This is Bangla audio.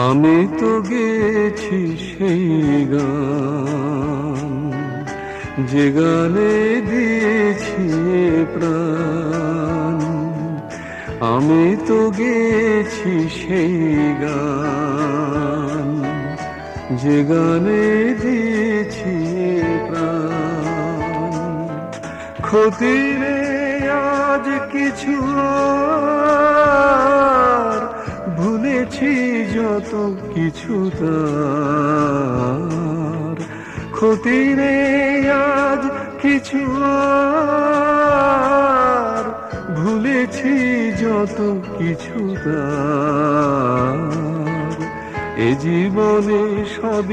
আমি তো গেছি সেই গান, যে গানে দিয়েছি প্রাণ। আমি তো গেছি সেই গান, যে গানে দিয়েছি প্রাণ। ক্ষতি নেই আজ কিছু, আর ভুলেছি যত কিছু তার। ক্ষতি নেই আজ কিছু, আর ভুলেছি যত কিছু তার। এ জীবনে সবই